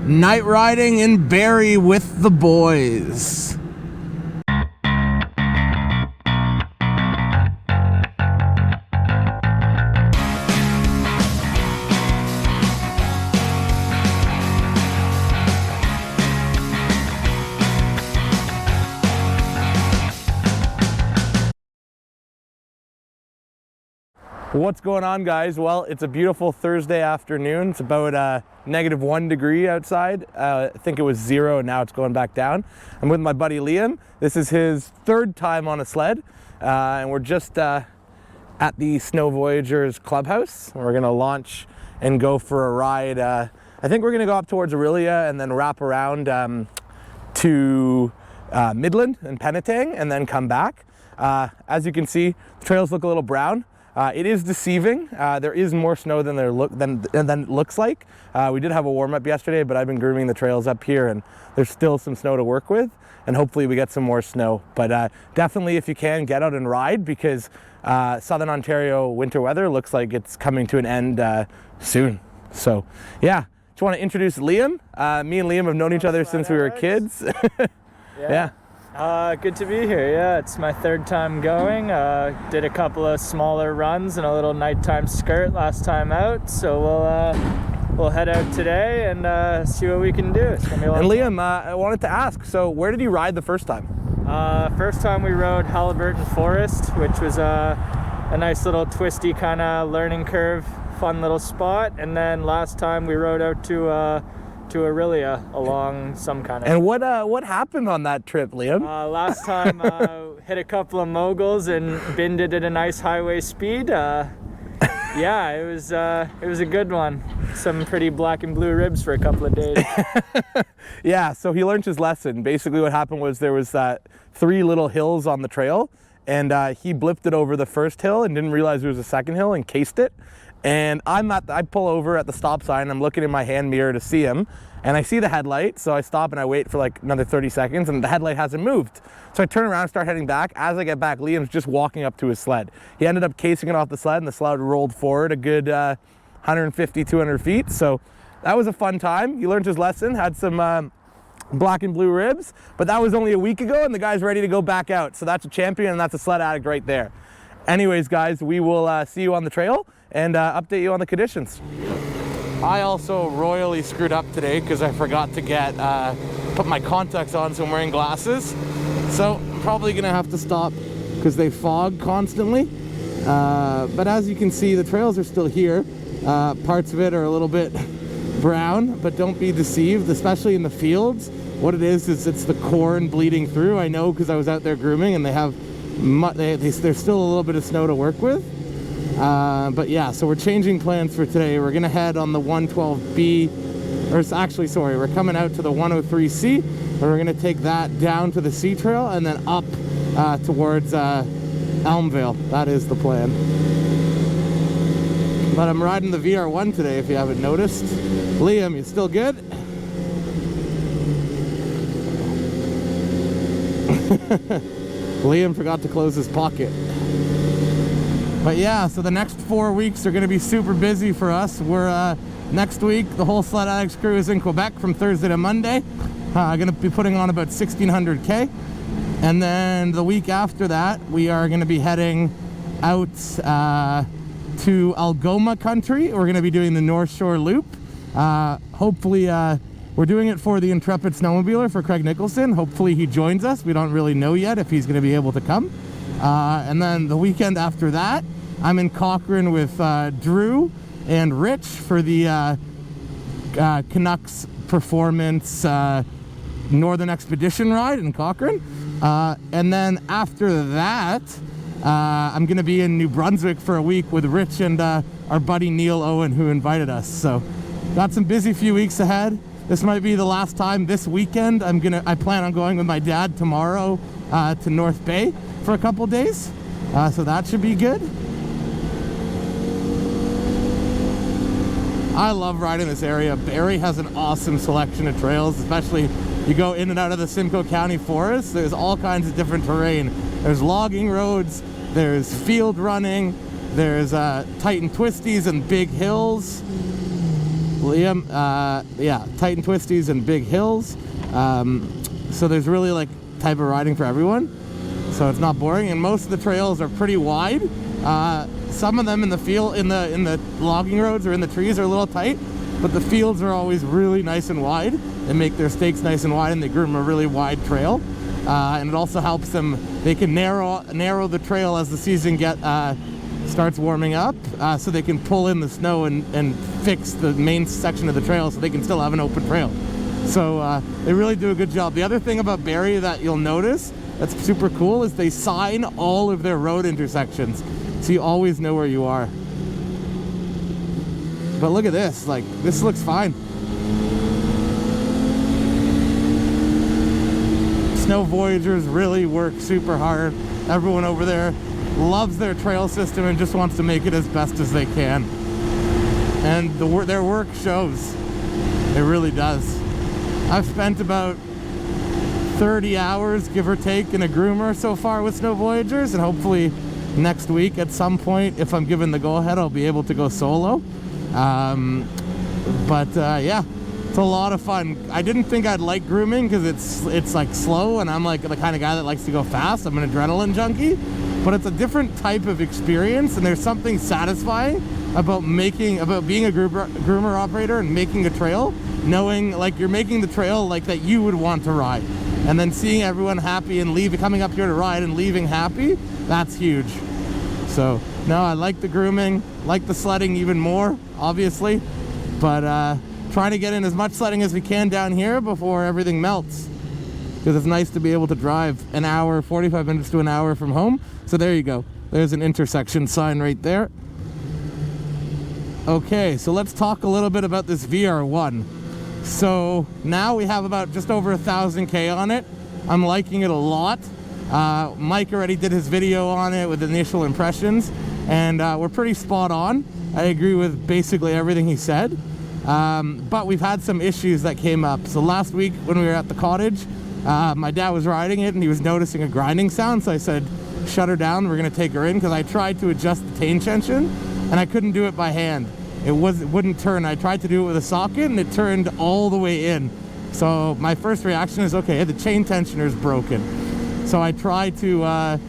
night riding in Barrie with the boys. What's going on, guys? Well, it's a beautiful Thursday afternoon. It's about -1 degree outside. I think it was 0 and now it's going back down. I'm with my buddy Liam. This is his 3rd time on a sled, and we're just at the Sno Voyageurs Clubhouse. We're gonna launch and go for a ride. I think we're gonna go up towards Aurelia and then wrap around to Midland and Penetang and then come back. As you can see, the trails look a little brown. It is deceiving. There is more snow than it looks like. We did have a warm up yesterday, but I've been grooming the trails up here and there's still some snow to work with, and hopefully we get some more snow. But definitely, if you can, get out and ride, because Southern Ontario winter weather looks like it's coming to an end soon. So yeah, just want to introduce Liam. Me and Liam have known each other since we were kids. Yeah. Good to be here. Yeah, it's my 3rd time going. Did a couple of smaller runs and a little nighttime skirt last time out. So we'll head out today and see what we can do. It's gonna be a lot of fun. Liam, I wanted to ask, so where did you ride the first time? First time we rode Halliburton Forest, which was a nice little twisty kind of learning curve, fun little spot. And then last time we rode out to Aurelia along some kind of... And what happened on that trip, Liam? Last time hit a couple of moguls and binned it at a nice highway speed. Yeah, it was a good one. Some pretty black and blue ribs for a couple of days. Yeah, so he learned his lesson. Basically what happened was there was 3 little hills on the trail, and he blipped it over the first hill and didn't realize there was a second hill and cased it. And I pull over at the stop sign. I'm looking in my hand mirror to see him, and I see the headlight. So I stop and I wait for like another 30 seconds, and the headlight hasn't moved. So I turn around and start heading back. As I get back, Liam's just walking up to his sled. He ended up casing it off the sled, and the sled rolled forward a good 150, 200 feet. So that was a fun time. He learned his lesson, had some black and blue ribs, but that was only a week ago, and the guy's ready to go back out. So that's a champion, and that's a sled addict right there. Anyways, guys, we will see you on the trail and update you on the conditions. I also royally screwed up today because I forgot to put my contacts on, so I'm wearing glasses. So I'm probably gonna have to stop because they fog constantly. But as you can see, the trails are still here. Parts of it are a little bit brown, but don't be deceived, especially in the fields. What it is it's the corn bleeding through. I know because I was out there grooming, and there's still a little bit of snow to work with. But yeah, so we're changing plans for today. We're gonna head on the 112B, or actually, sorry, we're coming out to the 103C, and we're gonna take that down to the C Trail and then up towards Elmvale. That is the plan. But I'm riding the VR1 today, if you haven't noticed. Liam, you still good? Liam forgot to close his pocket. But yeah, so the next 4 weeks are going to be super busy for us. We're next week, the whole Sledaddicz crew is in Quebec from Thursday to Monday. Going to be putting on about 1,600K. And then the week after that, we are going to be heading out to Algoma country. We're going to be doing the North Shore Loop. Hopefully, we're doing it for the Intrepid Snowmobiler, for Craig Nicholson. Hopefully he joins us. We don't really know yet if he's going to be able to come. And then the weekend after that, I'm in Cochrane with Drew and Rich for the Canucks Performance Northern Expedition ride in Cochrane. And then after that, I'm going to be in New Brunswick for a week with Rich and our buddy Neil Owen, who invited us. So got some busy few weeks ahead. This might be the last time this weekend. I plan on going with my dad tomorrow to North Bay for a couple days. So that should be good. I love riding this area. Barrie has an awesome selection of trails, especially you go in and out of the Simcoe County Forest. There's all kinds of different terrain. There's logging roads, there's field running, there's tight and twisties and big hills. Liam, yeah, tight and twisties and big hills. So there's really like type of riding for everyone. So it's not boring, and most of the trails are pretty wide. Some of them in the field, in the logging roads or in the trees are a little tight, but the fields are always really nice and wide. They make their stakes nice and wide, and they groom a really wide trail. And it also helps them, they can narrow the trail as the season starts warming up, so they can pull in the snow and fix the main section of the trail so they can still have an open trail. So they really do a good job. The other thing about Barrie that you'll notice that's super cool is they sign all of their road intersections, so you always know where you are. But look at this, like, this looks fine. Sno Voyageurs really work super hard. Everyone over there loves their trail system and just wants to make it as best as they can. And their work shows. It really does. I've spent about 30 hours, give or take, in a groomer so far with Sno Voyageurs, and hopefully next week at some point, if I'm given the go-ahead, I'll be able to go solo. Yeah, it's a lot of fun. I didn't think I'd like grooming because it's like slow, and I'm like the kind of guy that likes to go fast. I'm an adrenaline junkie, but it's a different type of experience, and there's something satisfying about being a groomer operator and making a trail, knowing like you're making the trail like that you would want to ride, and then seeing everyone happy and coming up here to ride and leaving happy. That's huge. So no, I like the grooming, like the sledding even more, obviously, but trying to get in as much sledding as we can down here before everything melts, because it's nice to be able to drive an hour, 45 minutes to an hour from home. So there you go. There's an intersection sign right there. Okay, so let's talk a little bit about this VR1. So now we have about just over 1,000K on it. I'm liking it a lot. Mike already did his video on it with initial impressions, and we're pretty spot on. I agree with basically everything he said. But we've had some issues that came up. So last week when we were at the cottage, my dad was riding it and he was noticing a grinding sound. So I said, shut her down, we're gonna take her in, because I tried to adjust the chain tension and I couldn't do it by hand. It wouldn't turn. I tried to do it with a socket and it turned all the way in. So my first reaction is, okay, the chain tensioner is broken. So I tried to, I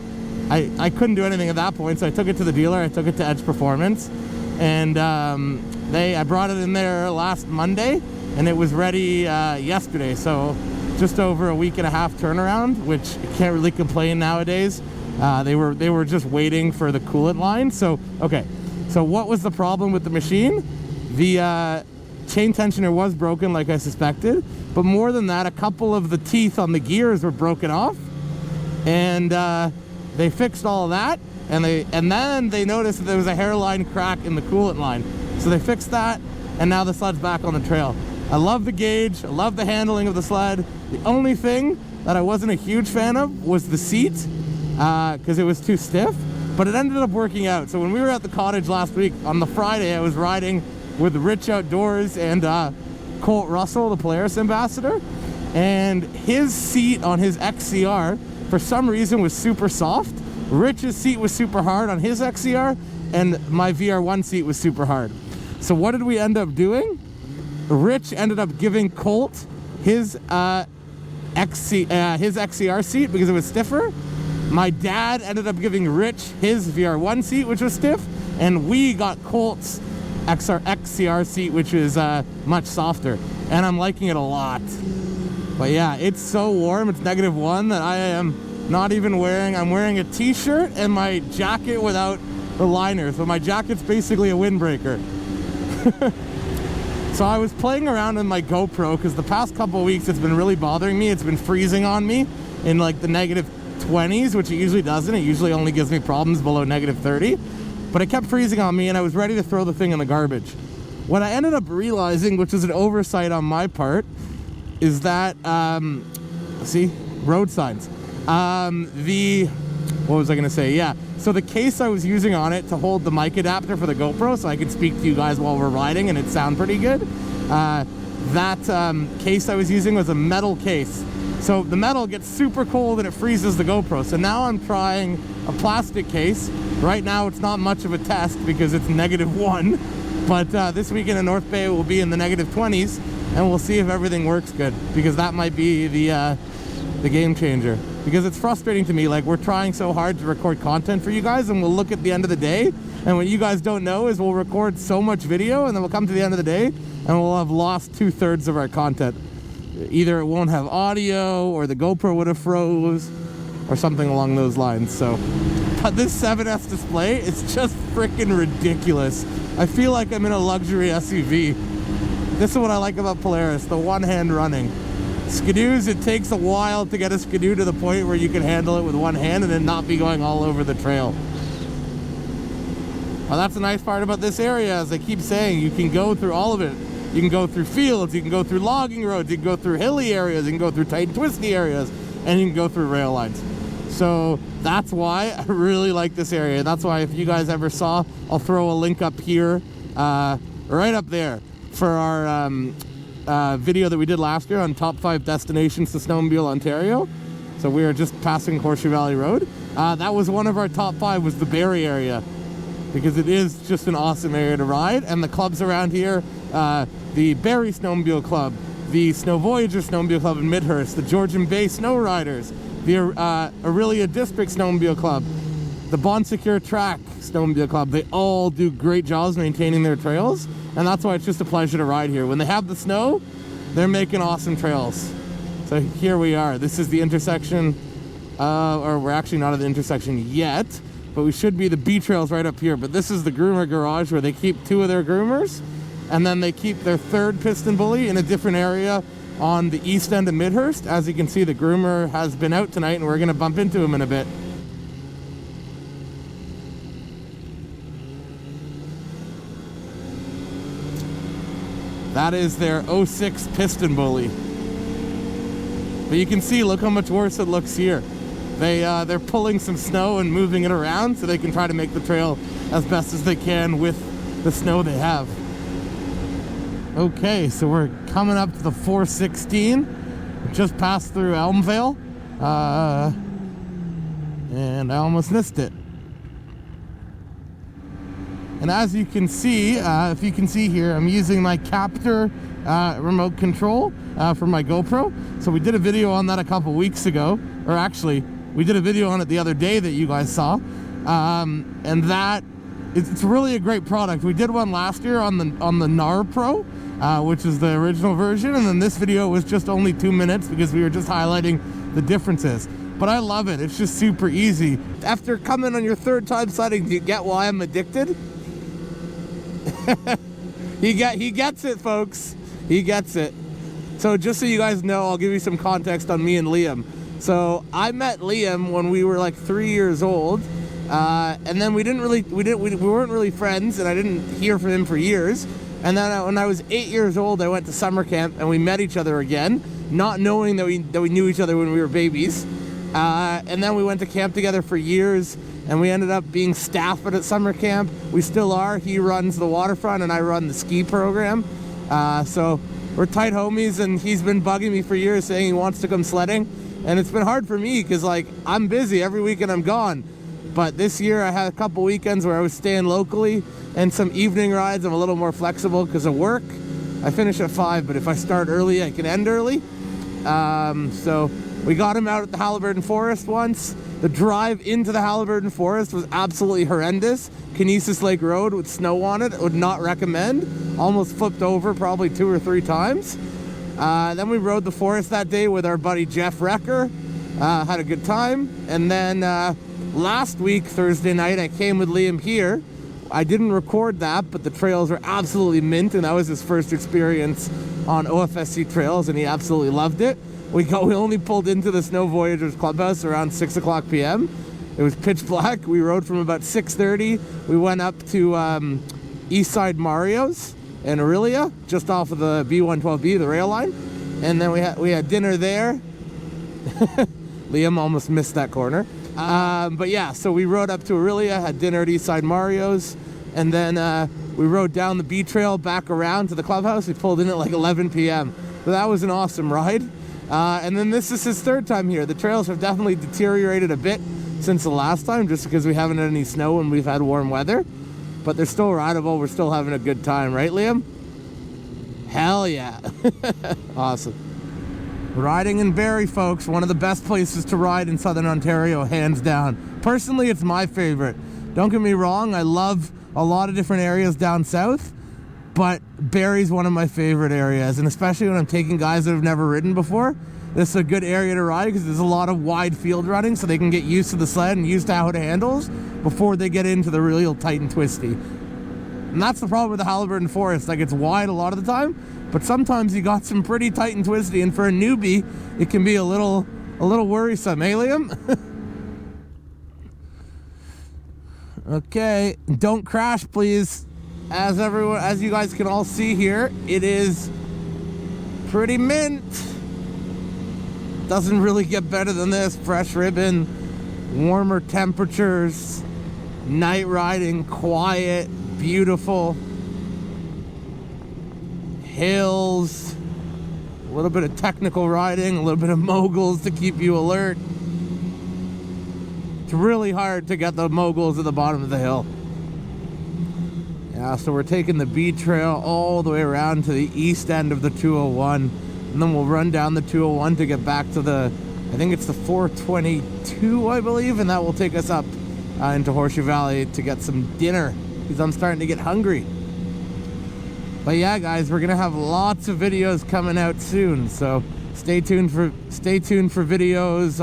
couldn't do anything at that point. So I took it to the dealer, I took it to Edge Performance, and I brought it in there last Monday and it was ready yesterday. So just over a week and a half turnaround, which you can't really complain nowadays. They were just waiting for the coolant line. So, okay. So what was the problem with the machine? The chain tensioner was broken, like I suspected, but more than that, a couple of the teeth on the gears were broken off, and they fixed all of that, and then they noticed that there was a hairline crack in the coolant line. So they fixed that, and now the sled's back on the trail. I love the gauge, I love the handling of the sled. The only thing that I wasn't a huge fan of was the seat, because it was too stiff. But it ended up working out. So when we were at the cottage last week, on the Friday, I was riding with Rich Outdoors and Colt Russell, the Polaris ambassador, and his seat on his XCR, for some reason, was super soft. Rich's seat was super hard on his XCR, and my VR1 seat was super hard. So what did we end up doing? Rich ended up giving Colt his XCR seat because it was stiffer. My dad ended up giving Rich his VR1 seat, which was stiff, and we got Colt's XCR seat, which is much softer, and I'm liking it a lot. But yeah, it's so warm, it's -1, that I am not even wearing, I'm wearing a t-shirt and my jacket without the liner, so my jacket's basically a windbreaker. So I was playing around with my GoPro, because the past couple of weeks it's been really bothering me. It's been freezing on me in like the -20s, which it usually doesn't. It usually only gives me problems below -30. But it kept freezing on me, and I was ready to throw the thing in the garbage. What I ended up realizing, which is an oversight on my part, is that, see, road signs. What was I gonna say? Yeah, so the case I was using on it to hold the mic adapter for the GoPro so I could speak to you guys while we're riding and it sound pretty good. That case I was using was a metal case. So the metal gets super cold and it freezes the GoPro. So now I'm trying a plastic case. Right now it's not much of a test because it's -1, But this weekend in North Bay will be in the negative 20s, and we'll see if everything works good, because that might be the game changer. Because it's frustrating to me, like, we're trying so hard to record content for you guys, and we'll look at the end of the day, and what you guys don't know is we'll record so much video, and then we'll come to the end of the day, and we'll have lost 2/3 of our content. Either it won't have audio, or the GoPro would have froze, or something along those lines. So, but this 7S display, it's just freaking ridiculous. I feel like I'm in a luxury SUV. This is what I like about Polaris, the one-hand running. Skidoos, it takes a while to get a skidoo to the point where you can handle it with one hand and then not be going all over the trail. Well, that's the nice part about this area, as I keep saying, you can go through all of it. You can go through fields, you can go through logging roads, you can go through hilly areas, you can go through tight and twisty areas, and you can go through rail lines. So that's why I really like this area. That's why if you guys ever saw, I'll throw a link up here, right up there, for our video that we did last year on top 5 destinations to snowmobile Ontario. So we were just passing Horseshoe Valley Road. That was one of our top 5, was the Barrie area, because it is just an awesome area to ride. And the clubs around here, the Barrie Snowmobile Club, the Sno Voyageurs Snowmobile Club in Midhurst, the Georgian Bay Snow Riders, the Aurelia District Snowmobile Club, the Bon Secure Track Snowmobile Club, they all do great jobs maintaining their trails, and that's why it's just a pleasure to ride here. When they have the snow, they're making awesome trails. So here we are. This is the intersection, or we're actually not at the intersection yet, but we should be the B trails right up here. But this is the groomer garage where they keep 2 of their groomers, and then they keep their 3rd piston bully in a different area on the east end of Midhurst. As you can see, the groomer has been out tonight, and we're going to bump into him in a bit. That is their 06 piston bully. But you can see, look how much worse it looks here. They're pulling some snow and moving it around so they can try to make the trail as best as they can with the snow they have. Okay, so we're coming up to the 416. Just passed through Elmvale. And I almost missed it. And as you can see, if you can see here, I'm using my Captor remote control for my GoPro. So we did a video on that a couple weeks ago, or actually, we did a video on it the other day that you guys saw. And that, it's really a great product. We did one last year on the NAR Pro, which is the original version, and then this video was just only 2 minutes because we were just highlighting the differences. But I love it. It's just super easy. After coming on your 3rd time sledding, do you get why I'm addicted? He gets it, folks. He gets it. So just so you guys know, I'll give you some context on me and Liam. So I met Liam when we were like 3 years old, and then we weren't really friends, and I didn't hear from him for years. And then when I was 8 years old, I went to summer camp, and we met each other again, not knowing that we knew each other when we were babies. And then we went to camp together for years, and we ended up being staff at summer camp. We still are. He runs the waterfront, and I run the ski program. So we're tight homies, and he's been bugging me for years saying he wants to come sledding. And it's been hard for me because, like, I'm busy. Every weekend I'm gone. But this year I had a couple weekends where I was staying locally, and some evening rides. I'm a little more flexible because of work. I finish at 5, but if I start early, I can end early. So we got him out at the Halliburton Forest once. The drive into the Halliburton Forest was absolutely horrendous. Kinesis Lake Road with snow on it, would not recommend. Almost flipped over probably 2 or 3 times. Then we rode the forest that day with our buddy Jeff Recker. Had a good time. And then last week, Thursday night, I came with Liam here. I didn't record that, but the trails were absolutely mint, and that was his first experience on OFSC trails, and he absolutely loved it. We only pulled into the Sno Voyageurs Clubhouse around 6 o'clock p.m. It was pitch black. We rode from about 6:30. We went up to Eastside Mario's in Aurelia, just off of the B112B, the rail line. And then we had dinner there. Liam almost missed that corner. But yeah, so we rode up to Aurelia, had dinner at Eastside Mario's, and then we rode down the B trail back around to the clubhouse. We pulled in at like 11 p.m. So that was an awesome ride. And then this is his 3rd time here. The trails have definitely deteriorated a bit since the last time, just because we haven't had any snow and we've had warm weather. but they're still rideable. We're still having a good time, right, Liam? Hell yeah. Awesome. Riding in Barrie, folks, one of the best places to ride in Southern Ontario, hands down. Personally, it's my favorite. Don't get me wrong, I love a lot of different areas down south, but Barrie's one of my favorite areas, and especially when I'm taking guys that have never ridden before, this is a good area to ride because there's a lot of wide field running, so they can get used to the sled and used to how it handles before they get into the real tight and twisty. And that's the problem with the Halliburton Forest. Like, it's wide a lot of the time, but sometimes you got some pretty tight and twisty, and for a newbie, it can be a little worrisome, eh, Liam? Okay, don't crash, please. As you guys can all see here, it is pretty mint. Doesn't really get better than this. Fresh ribbon, warmer temperatures, night riding, quiet, beautiful. Hills, a little bit of technical riding, a little bit of moguls to keep you alert. It's really hard to get the moguls at the bottom of the hill. Yeah, so we're taking the B trail all the way around to the east end of the 201, and then we'll run down the 201 to get back to the, I think it's the 422, I believe, and that will take us up into Horseshoe Valley to get some dinner, because I'm starting to get hungry. But yeah, guys, we're gonna have lots of videos coming out soon, so stay tuned for videos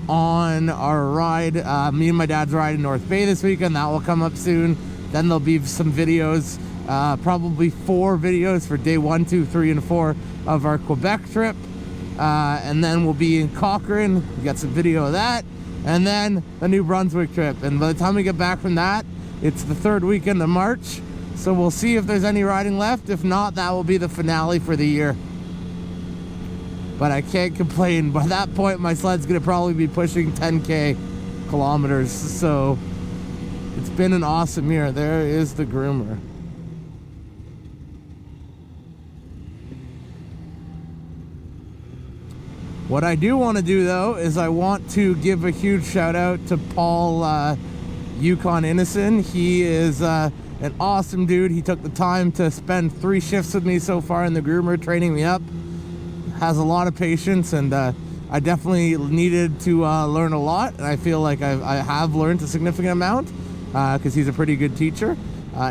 on our ride. Me and my dad's ride in North Bay this weekend. That will come up soon. Then there'll be some videos, probably 4 videos for day 1, 2, 3, and 4 of our Quebec trip. And then we'll be in Cochrane. We got some video of that. And then the New Brunswick trip. And by the time we get back from that, it's the 3rd weekend of March. So we'll see if there's any riding left. If not, that will be the finale for the year. But I can't complain. By that point, my sled's gonna probably be pushing 10K kilometers. So it's been an awesome year. There is the groomer. What I do want to do, though, is I want to give a huge shout out to Paul Yukon Innocent. He is an awesome dude. He took the time to spend 3 shifts with me so far in the groomer, training me up. Has a lot of patience, and I definitely needed to learn a lot, and I feel like I have learned a significant amount because he's a pretty good teacher.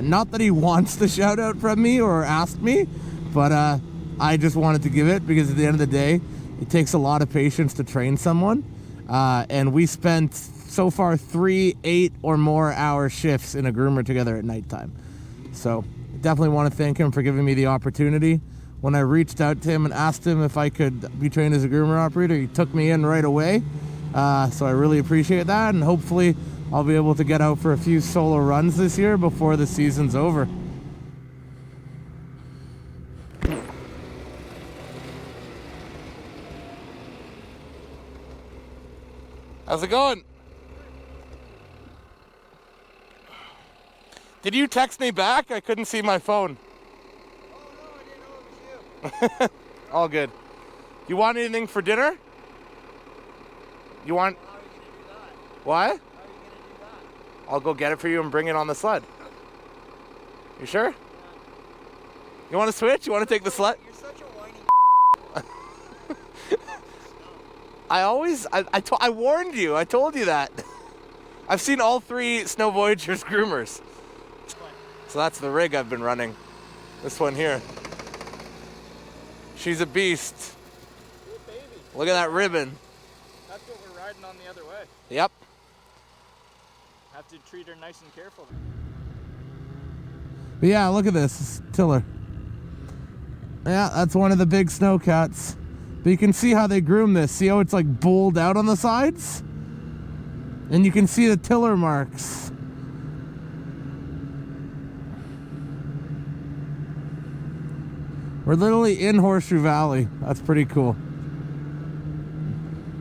Not that he wants the shout out from me or asked me, but I just wanted to give it because at the end of the day, it takes a lot of patience to train someone, and we spent so far 3 8 or more hour shifts in a groomer together at nighttime. So definitely want to thank him for giving me the opportunity. When I reached out to him and asked him if I could be trained as a groomer operator, he took me in right away. So I really appreciate that, and hopefully I'll be able to get out for a few solo runs this year before the season's over. How's it going? Did you text me back? I couldn't see my phone. All good. You want anything for dinner? You want? How are you gonna do that? What? How are you gonna do that? I'll go get it for you and bring it on the sled. You sure? Yeah. You want to switch? You want to take the sled? You're such a whiny. I warned you. I told you that. I've seen all 3 Sno Voyageurs Groomers. So that's the rig I've been running. This one here. She's a beast. Ooh, baby. Look at that ribbon. That's what we're riding on the other way. Yep. Have to treat her nice and careful. But yeah, look at this tiller. Yeah, that's one of the big snowcats. But you can see how they groom this. See how it's like bowled out on the sides? And you can see the tiller marks. We're literally in Horseshoe Valley. That's pretty cool.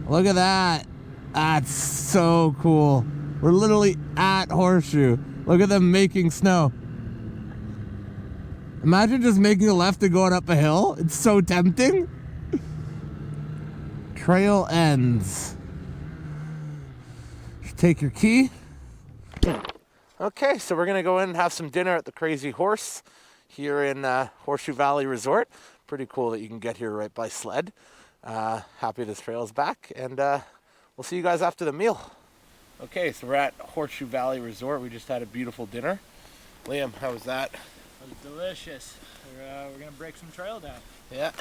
Look at that. That's so cool. We're literally at Horseshoe. Look at them making snow. Imagine just making a left and going up a hill. It's so tempting. Trail ends. Take your key. Okay, so we're gonna go in and have some dinner at the Crazy Horse here in Horseshoe Valley Resort. Pretty cool that you can get here right by sled. Happy this trail is back, and we'll see you guys after the meal. Okay, so we're at Horseshoe Valley Resort. We just had a beautiful dinner. Liam, how was that? It was delicious. We're gonna break some trail down. Yeah.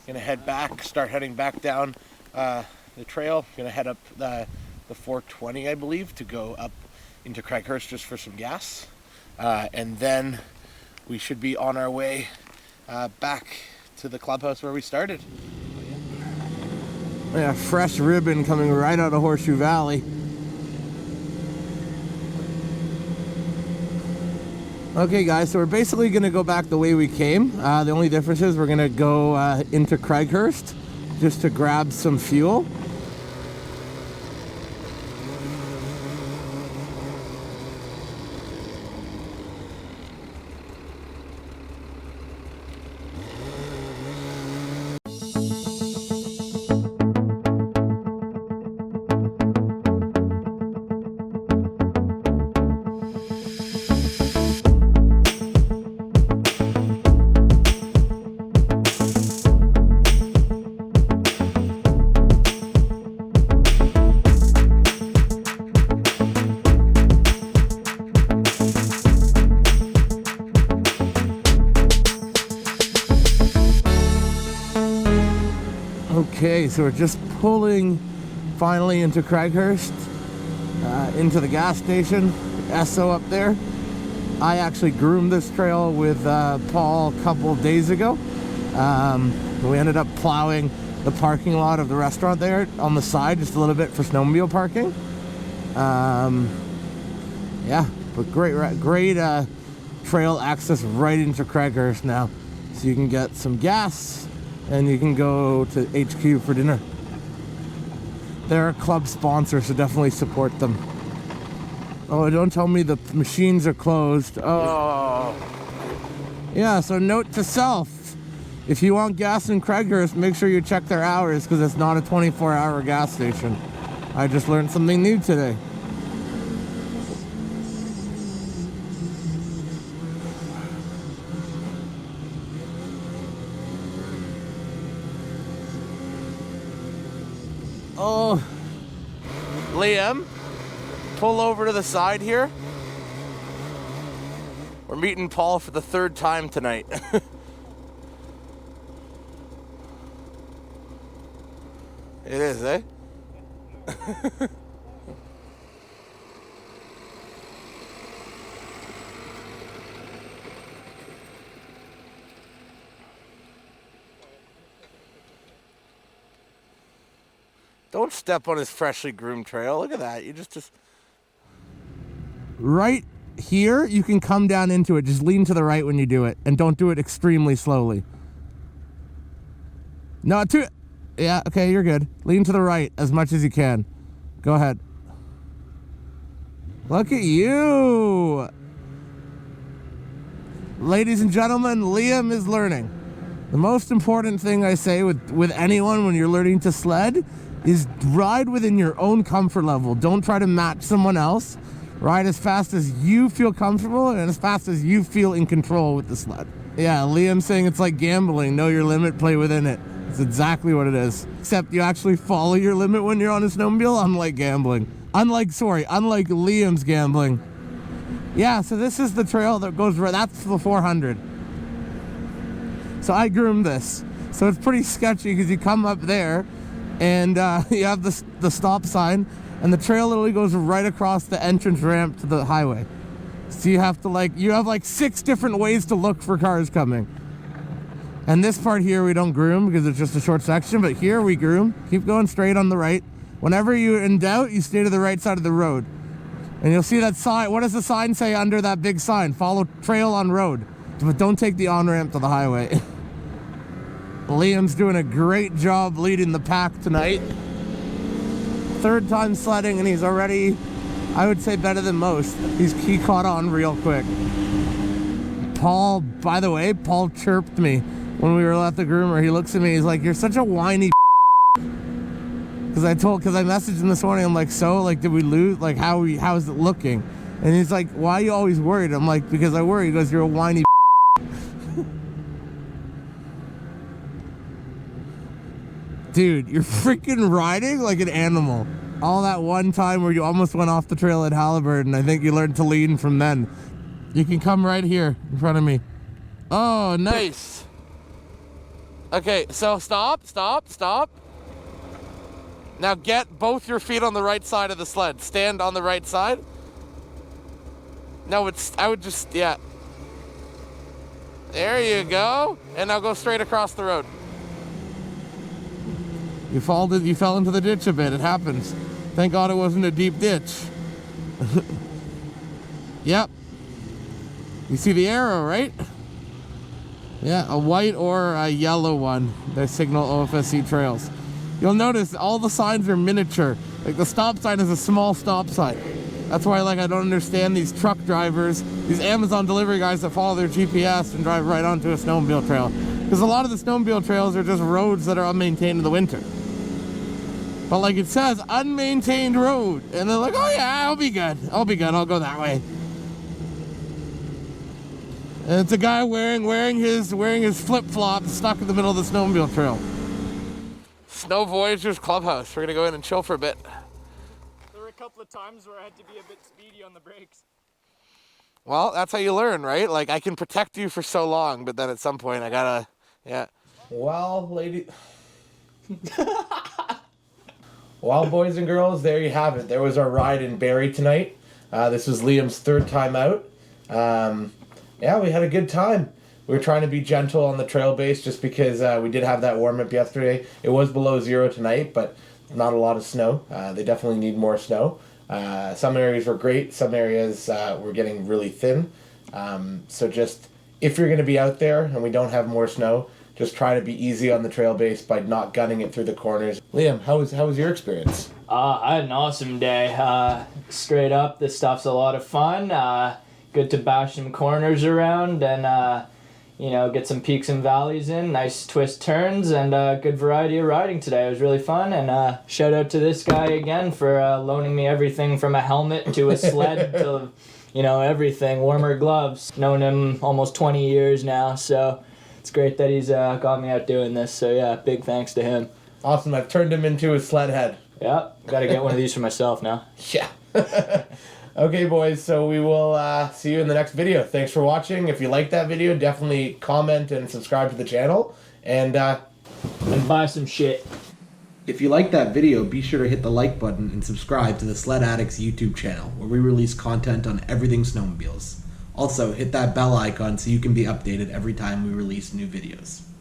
Gonna head back, start heading back down the trail. Gonna head up the 420, I believe, to go up into Craighurst just for some gas. And then we should be on our way back to the clubhouse where we started. Yeah, fresh ribbon coming right out of Horseshoe Valley. Okay guys, so we're basically going to go back the way we came. The only difference is we're going to go into Craighurst just to grab some fuel. Okay, so we're just pulling finally into Craighurst, into the gas station, Esso up there. I actually groomed this trail with Paul a couple of days ago. We ended up plowing the parking lot of the restaurant there on the side just a little bit for snowmobile parking. Yeah, but great trail access right into Craighurst now. So you can get some gas and you can go to HQ for dinner. They're a club sponsor, so definitely support them. Oh, don't tell me the machines are closed. Oh. Yeah, so note to self. If you want gas in Craighurst, make sure you check their hours because it's not a 24-hour gas station. I just learned something new today. Oh, Liam, pull over to the side here. We're meeting Paul for the third time tonight. It is, eh? Don't step on his freshly groomed trail. Look at that. You just... Right here, you can come down into it. Just lean to the right when you do it. And don't do it extremely slowly. No, yeah, okay, you're good. Lean to the right as much as you can. Go ahead. Look at you. Ladies and gentlemen, Liam is learning. The most important thing I say with anyone when you're learning to sled is ride within your own comfort level. Don't try to match someone else. Ride as fast as you feel comfortable and as fast as you feel in control with the sled. Yeah, Liam's saying it's like gambling. Know your limit, play within it. It's exactly what it is. Except you actually follow your limit when you're on a snowmobile, unlike gambling. Unlike Liam's gambling. Yeah, so this is the trail that goes right, that's the 400. So I groomed this. So it's pretty sketchy because you come up there and you have the stop sign, and the trail literally goes right across the entrance ramp to the highway. So you have to 6 different ways to look for cars coming. And this part here we don't groom because it's just a short section, but here we groom. Keep going straight on the right. Whenever you're in doubt, you stay to the right side of the road. And you'll see that sign. What does the sign say under that big sign? Follow trail on road. But don't take the on-ramp to the highway. Liam's doing a great job leading the pack tonight. 3rd time sledding, and he's already, I would say, better than most. He caught on real quick. Paul, by the way, Paul chirped me when we were at the groomer. He looks at me, he's like, "You're such a whiny." Because I messaged him this morning. I'm like, "So, like, did we lose? Like, how's it looking?" And he's like, why are you always worried? I'm like, because I worry. He goes, you're a whiny Dude, you're freaking riding like an animal. All that one time where you almost went off the trail at Halliburton, I think you learned to lean from then. You can come right here in front of me. Oh, nice. Okay, so stop. Now get both your feet on the right side of the sled. Stand on the right side. No, I would just, yeah. There you go. And now go straight across the road. You fell into the ditch a bit. It happens. Thank God it wasn't a deep ditch. Yep. You see the arrow, right? Yeah, a white or a yellow one. They signal OFSC trails. You'll notice all the signs are miniature. Like the stop sign is a small stop sign. That's why I don't understand these truck drivers, these Amazon delivery guys that follow their GPS and drive right onto a snowmobile trail. Because a lot of the snowmobile trails are just roads that are unmaintained in the winter. But like it says, unmaintained road. And they're like, oh yeah, I'll be good. I'll go that way. And it's a guy wearing his flip-flops stuck in the middle of the snowmobile trail. Sno Voyageurs Clubhouse. We're gonna go in and chill for a bit. There were a couple of times where I had to be a bit speedy on the brakes. Well, that's how you learn, right? Like, I can protect you for so long, but then at some point I gotta, yeah. Well, well, boys and girls, there you have it. There was our ride in Barrie tonight. This was Liam's third time out. Yeah, we had a good time. We were trying to be gentle on the trail base just because we did have that warm-up yesterday. It was below zero tonight, but not a lot of snow. They definitely need more snow. Some areas were great. Some areas were getting really thin. So just, if you're going to be out there and we don't have more snow, just try to be easy on the trail base by not gunning it through the corners. Liam, how was your experience? I had an awesome day. Straight up, this stuff's a lot of fun. Good to bash some corners around and, get some peaks and valleys in. Nice twist turns and good variety of riding today. It was really fun. And shout out to this guy again for loaning me everything from a helmet to a sled to, everything. Warmer gloves. Known him almost 20 years now, so it's great that he's got me out doing this. So yeah, big thanks to him. Awesome. I've turned him into a sled head. Yep. Got to get one of these for myself now. Yeah. Okay, boys, so we will see you in the next video. Thanks for watching. If you like that video, definitely comment and subscribe to the channel. And buy some shit. If you like that video, be sure to hit the like button and subscribe to the Sledaddicz YouTube channel, where we release content on everything snowmobiles. Also, hit that bell icon so you can be updated every time we release new videos.